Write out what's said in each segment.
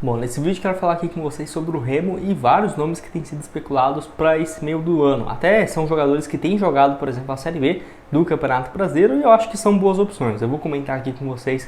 Bom, nesse vídeo quero falar aqui com vocês sobre o Remo e vários nomes que têm sido especulados para esse meio do ano. Até são jogadores que têm jogado, por exemplo, a Série B do Campeonato Brasileiro e eu acho que são boas opções. Eu vou comentar aqui com vocês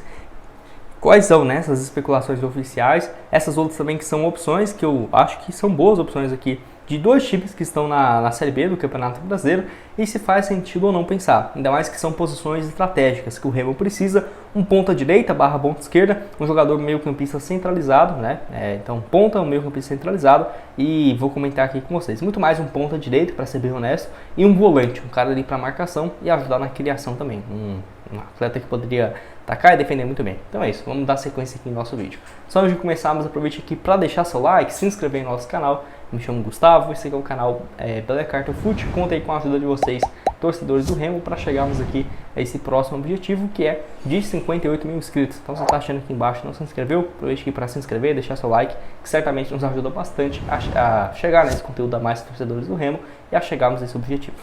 quais são, né, essas especulações oficiais, essas outras também que são opções, que eu acho que são boas opções aqui, de dois times que estão na Série B do Campeonato Brasileiro e se faz sentido ou não pensar. Ainda mais que são posições estratégicas que o Remo precisa, um ponta direita barra ponta esquerda, um jogador meio campista centralizado, né? Então ponta, um meio campista centralizado e vou comentar aqui com vocês. Muito mais um ponta direita, para ser bem honesto, e um volante, um cara ali para marcação e ajudar na criação também. Um atleta que poderia atacar e defender muito bem. Então é isso, vamos dar sequência aqui no nosso vídeo. Só antes de começarmos, aproveite aqui para deixar seu like, se inscrever no nosso canal. Me chamo Gustavo, esse aqui é o canal Bela Carta Fute. Conta aí com a ajuda de vocês, torcedores do Remo, para chegarmos aqui a esse próximo objetivo, que é de 58 mil inscritos. Então, se você está achando aqui embaixo não se inscreveu, aproveite aqui para se inscrever, deixar seu like, que certamente nos ajuda bastante a chegar nesse conteúdo a mais torcedores do Remo e a chegarmos a esse objetivo.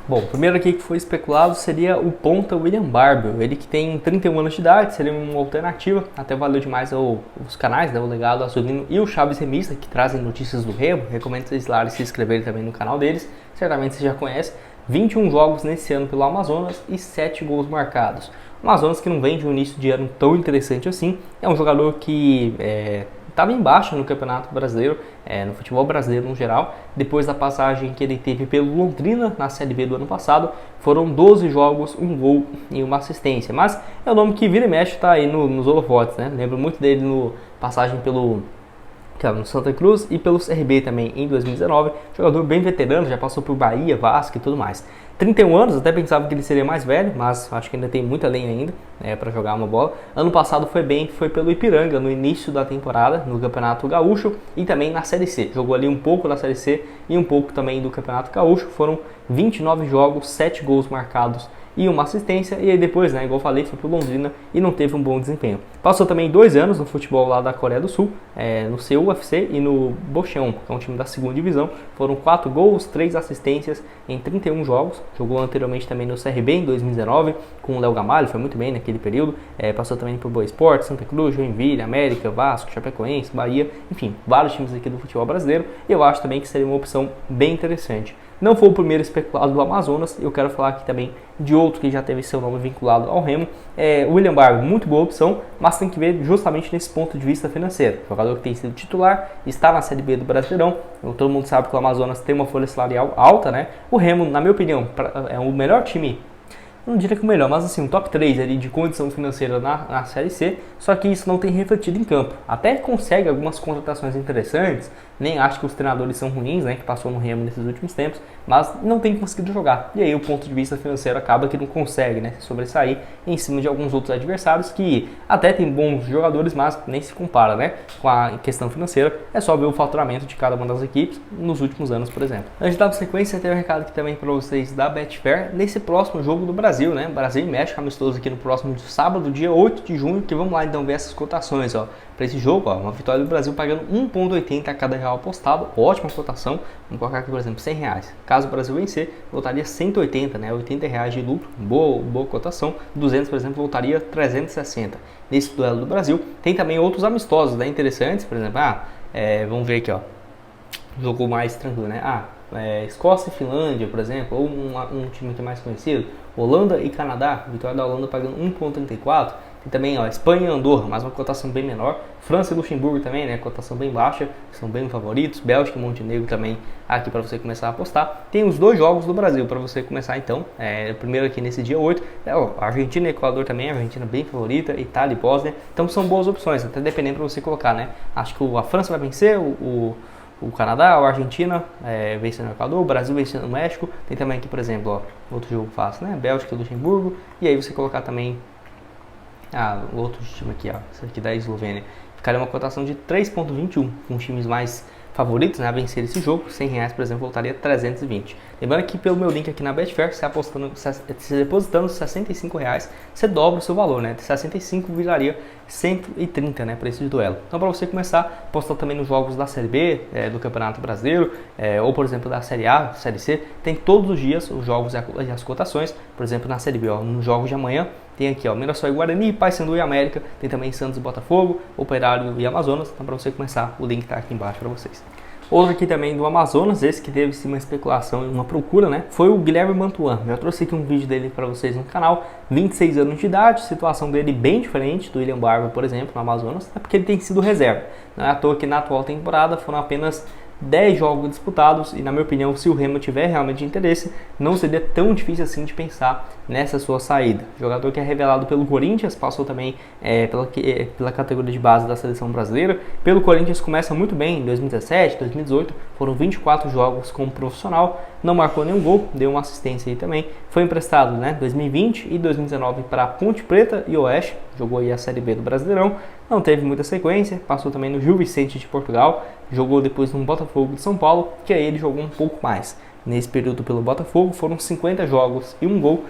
Bom, o primeiro aqui que foi especulado seria o ponta William Barbel, ele que tem 31 anos de idade, seria uma alternativa, até valeu demais os canais, né, o Legado Azulino e o Chaves Remista, que trazem notícias do Remo. Recomendo vocês lá se inscreverem também no canal deles, certamente você já conhece. 21 jogos nesse ano pelo Amazonas e 7 gols marcados. O Amazonas, que não vem de um início de ano tão interessante assim, é um jogador que estava em baixa no Campeonato Brasileiro, no futebol brasileiro no geral. Depois da passagem que ele teve pelo Londrina na Série B do ano passado, foram 12 jogos, um gol e uma assistência. Mas é um nome que vira e mexe, está aí nos holofotes, né? Lembro muito dele no passagem no Santa Cruz e pelo CRB também em 2019, jogador bem veterano, já passou por Bahia, Vasco e tudo mais. 31 anos, até pensava que ele seria mais velho, mas acho que ainda tem muita lenha ainda para jogar uma bola. Ano passado foi bem, foi pelo Ipiranga no início da temporada, no Campeonato Gaúcho e também na Série C. Jogou ali um pouco na Série C e um pouco também do Campeonato Gaúcho. Foram 29 jogos, 7 gols marcados e uma assistência, e aí depois, igual eu falei, foi pro Londrina e não teve um bom desempenho. Passou também 2 anos no futebol lá da Coreia do Sul, no CUFC e no Bocheon, que é um time da segunda divisão. Foram 4 gols, 3 assistências em 31 jogos. Jogou anteriormente também no CRB em 2019, com o Léo Gamalho, foi muito bem naquele período. Passou também por Boa Esporte, Santa Cruz, Joinville, América, Vasco, Chapecoense, Bahia, enfim, vários times aqui do futebol brasileiro. E eu acho também que seria uma opção bem interessante. Não foi o primeiro especulado do Amazonas, eu quero falar aqui também de outro que já teve seu nome vinculado ao Remo. William Barbel, muito boa opção, mas tem que ver justamente nesse ponto de vista financeiro. Jogador que tem sido titular, está na Série B do Brasileirão, todo mundo sabe que o Amazonas tem uma folha salarial alta, né? O Remo, na minha opinião, é o melhor time, não diria que o melhor, mas assim, um top 3 ali de condição financeira na Série C, só que isso não tem refletido em campo. Até consegue algumas contratações interessantes, nem acho que os treinadores são ruins, né, que passou no Remo nesses últimos tempos, mas não tem conseguido jogar. E aí o ponto de vista financeiro acaba que não consegue, né, sobressair em cima de alguns outros adversários que até tem bons jogadores, mas nem se compara, né, com a questão financeira. É só ver o faturamento de cada uma das equipes nos últimos anos, por exemplo. Antes de dar sequência, tem um recado aqui também para vocês da Betfair, nesse próximo jogo do Brasil, né, Brasil e México, amistoso aqui no próximo sábado, dia 8 de junho, que vamos lá então ver essas cotações, ó. Para esse jogo, ó, uma vitória do Brasil pagando 1,80 a cada real apostado, ótima cotação. Vamos colocar aqui, por exemplo, R$100. Caso o Brasil vencer, voltaria 180, né, R$80 de lucro, boa cotação. 200, por exemplo, voltaria 360 nesse duelo do Brasil. Tem também outros amistosos, né, interessantes, por exemplo, vamos ver aqui, ó, jogo mais tranquilo, né, Escócia e Finlândia, por exemplo, ou um time que é mais conhecido, Holanda e Canadá, vitória da Holanda pagando 1,34. E também, ó, Espanha e Andorra, mais uma cotação bem menor. França e Luxemburgo também, né, cotação bem baixa, são bem favoritos. Bélgica e Montenegro também aqui para você começar a apostar. Tem os 2 jogos do Brasil para você começar então. Primeiro aqui nesse dia 8, Argentina e Equador também, Argentina bem favorita, Itália e Bósnia. Então são boas opções, até dependendo para você colocar, né. Acho que a França vai vencer, o Canadá, a Argentina vencendo o Equador, o Brasil vencendo o México. Tem também aqui, por exemplo, ó, outro jogo fácil, né, Bélgica e Luxemburgo. E aí você colocar também o outro time aqui, ó, esse aqui da Eslovênia, ficaria uma cotação de 3,21, com times mais favoritos, né, a vencer esse jogo. R$100, por exemplo, voltaria 320. Lembrando que pelo meu link aqui na Betfair, você depositando R$65, você dobra o seu valor, né? De 65 viraria 130, né, para esse duelo. Então, para você começar, apostar também nos jogos da Série B, do Campeonato Brasileiro, ou por exemplo da Série A, Série C, tem todos os dias os jogos e as cotações. Por exemplo, na Série B, ó, nos jogos de amanhã, tem aqui, ó, Mirassol e Guarani, Paysandu e América, tem também Santos e Botafogo, Operário e Amazonas. Então, para você começar, o link está aqui embaixo para vocês. Outro aqui também do Amazonas, esse que teve sim uma especulação e uma procura, né? Foi o Guilherme Mantuan. Eu trouxe aqui um vídeo dele para vocês no canal, 26 anos de idade, situação dele bem diferente do William Barber, por exemplo, no Amazonas, é porque ele tem sido reserva. Não é à toa que na atual temporada foram apenas 10 jogos disputados e, na minha opinião, se o Remo tiver realmente interesse, não seria tão difícil assim de pensar nessa sua saída. Jogador que é revelado pelo Corinthians, passou também pela categoria de base da seleção brasileira. Pelo Corinthians começa muito bem em 2017, 2018, foram 24 jogos como profissional, não marcou nenhum gol, deu uma assistência aí também. Foi emprestado, né, 2020 e 2019 para Ponte Preta e Oeste, jogou aí a Série B do Brasileirão, não teve muita sequência, passou também no Gil Vicente de Portugal, jogou depois no Botafogo de São Paulo, que aí ele jogou um pouco mais. Nesse período pelo Botafogo foram 50 jogos e um gol,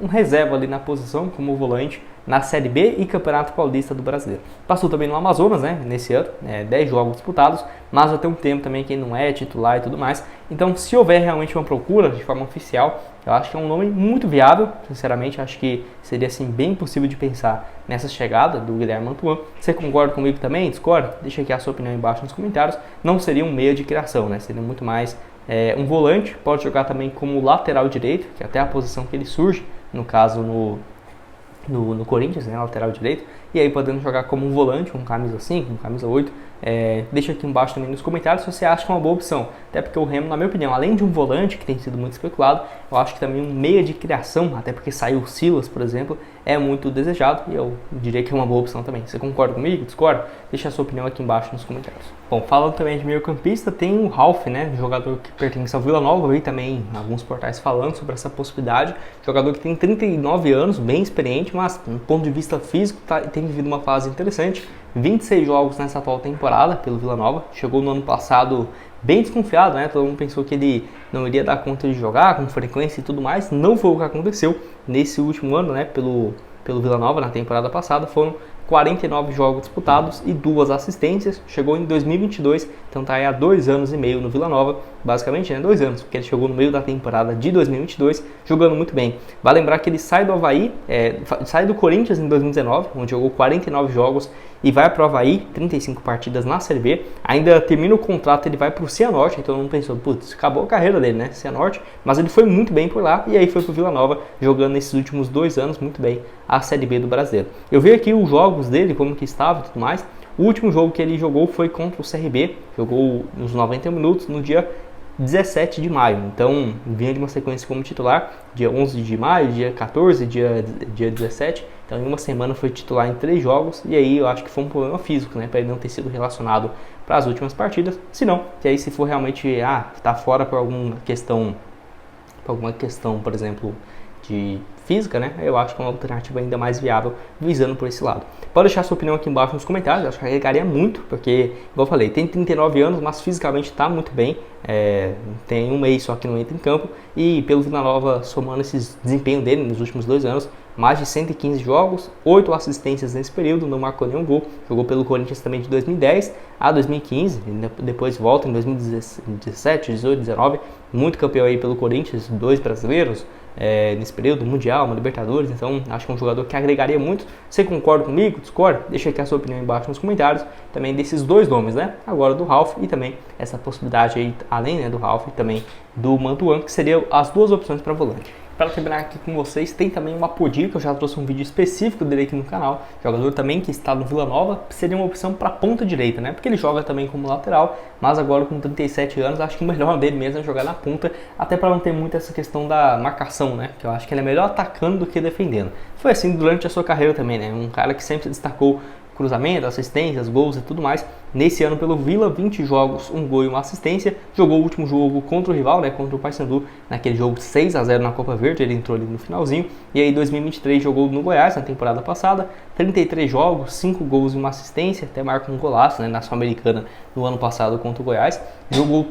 um reserva ali na posição como volante na Série B e Campeonato Paulista do Brasileiro. Passou também no Amazonas, né, nesse ano, 10 jogos disputados, mas já tem um tempo também que ele não é titular e tudo mais. Então, se houver realmente uma procura de forma oficial, eu acho que é um nome muito viável, sinceramente, acho que seria assim bem possível de pensar nessa chegada do Guilherme Mantuan. Você concorda comigo também? Discorda? Deixa aqui a sua opinião embaixo nos comentários. Não seria um meia de criação, né? Seria muito mais um volante, pode jogar também como lateral direito, que é até a posição que ele surge, no caso no Corinthians, né, lateral direito, e aí podendo jogar como um volante, com camisa 5, com camisa 8, deixa aqui embaixo também nos comentários se você acha que é uma boa opção, até porque o Remo, na minha opinião, além de um volante que tem sido muito especulado, eu acho que também um meia de criação, até porque saiu o Silas, por exemplo, é muito desejado e eu diria que é uma boa opção também. Você concorda comigo? Discorda? Deixa a sua opinião aqui embaixo nos comentários. Bom, falando também de meio campista, tem o Ralf, né, jogador que pertence ao Vila Nova, eu vi também alguns portais falando sobre essa possibilidade, jogador que tem 39 anos, bem experiente, mas do ponto de vista físico tem vivido uma fase interessante, 26 jogos nessa atual temporada pelo Vila Nova, chegou no ano passado bem desconfiado, né? Todo mundo pensou que ele não iria dar conta de jogar com frequência e tudo mais, não foi o que aconteceu nesse último ano, né? Pelo Vila Nova, na temporada passada, foram 49 jogos disputados e 2 assistências, chegou em 2022, então tá aí há 2 anos e meio no Vila Nova, basicamente, né, 2 anos, porque ele chegou no meio da temporada de 2022, jogando muito bem. Vai lembrar que ele sai do Avaí, sai do Corinthians em 2019, onde jogou 49 jogos, e vai para o Avaí, 35 partidas na Série B, ainda termina o contrato, ele vai para o Cianorte, então não pensou, putz, acabou a carreira dele, né, Cianorte, mas ele foi muito bem por lá, e aí foi pro Vila Nova, jogando nesses últimos 2 anos muito bem a Série B do Brasileiro. Eu vi aqui os jogos dele, como que estava e tudo mais. O último jogo que ele jogou foi contra o CRB, jogou nos 90 minutos no dia 17 de maio, então vinha de uma sequência como titular, dia 11 de maio, dia 14, dia 17, então em uma semana foi titular em 3 jogos, e aí eu acho que foi um problema físico, né, para ele não ter sido relacionado para as últimas partidas, se não, que aí se for realmente, tá fora por alguma questão, por exemplo, de física, né? Eu acho que é uma alternativa ainda mais viável visando por esse lado. Pode deixar sua opinião aqui embaixo nos comentários, eu acho que agregaria muito, porque, igual eu falei, tem 39 anos, mas fisicamente está muito bem, tem um mês só que não entra em campo, e pelo Vila Nova, somando esse desempenho dele nos últimos 2 anos, mais de 115 jogos, 8 assistências nesse período, não marcou nenhum gol, jogou pelo Corinthians também de 2010 a 2015, depois volta em 2017, 18, 19, muito campeão aí pelo Corinthians, 2 brasileiros, nesse período, Mundial, uma Libertadores, então acho que é um jogador que agregaria muito. Você concorda comigo? Discorda? Deixa aqui a sua opinião embaixo nos comentários, também desses 2 nomes, né? Agora do Ralf e também essa possibilidade aí, além, né, do Ralf e também do Mantuan, que seriam as 2 opções para volante. Para terminar aqui com vocês, tem também o Apodi, que eu já trouxe um vídeo específico dele aqui no canal, jogador também que está no Vila Nova, seria uma opção para ponta direita, né? Porque ele joga também como lateral, mas agora com 37 anos, acho que o melhor dele mesmo é jogar na ponta, até para não ter muito essa questão da marcação, né? Que eu acho que ele é melhor atacando do que defendendo. Foi assim durante a sua carreira também, né? Um cara que sempre se destacou cruzamento, assistências, gols e tudo mais. Nesse ano pelo Vila, 20 jogos, 1 gol e 1 assistência. Jogou o último jogo contra o rival, né, contra o Paysandu, naquele jogo 6-0 na Copa Verde, ele entrou ali no finalzinho. E aí em 2023 jogou no Goiás, na temporada passada, 33 jogos, 5 gols e 1 assistência, até marca um golaço, né, na Sul-Americana no ano passado contra o Goiás. Jogou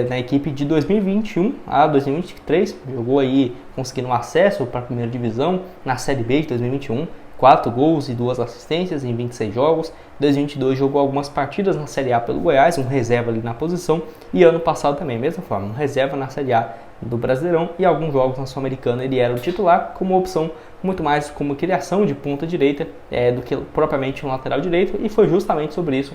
na equipe de 2021 a 2023, jogou aí conseguindo um acesso para a primeira divisão na Série B de 2021. 4 gols e 2 assistências em 26 jogos. 2022 jogou algumas partidas na Série A pelo Goiás, um reserva ali na posição. E ano passado também, mesma forma, um reserva na Série A do Brasileirão e alguns jogos na Sul-Americana ele era o titular como opção muito mais como criação de ponta direita do que propriamente um lateral direito, e foi justamente sobre isso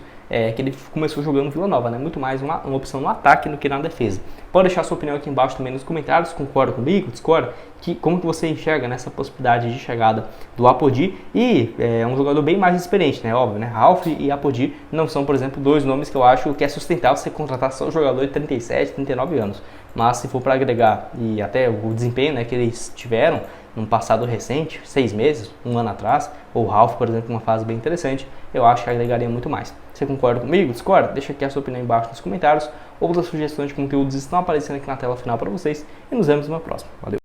que ele começou jogando no Vila Nova, né? Muito mais uma opção no ataque do que na defesa. Pode deixar sua opinião aqui embaixo também nos comentários, concorda comigo, discorda? Como que você enxerga nessa possibilidade de chegada do Apodi, e é um jogador bem mais experiente, né? Óbvio, né? Ralf e Apodi não são, por exemplo, dois nomes que eu acho que é sustentável você contratar só um jogador de 37, 39 anos. Mas se for para agregar e até o desempenho, né, que eles tiveram num passado recente, 6 meses, um ano atrás, ou o Ralf, por exemplo, uma fase bem interessante, eu acho que agregaria muito mais. Você concorda comigo? Discorda? Deixa aqui a sua opinião embaixo nos comentários. Outras sugestões de conteúdos estão aparecendo aqui na tela final para vocês e nos vemos numa próxima. Valeu!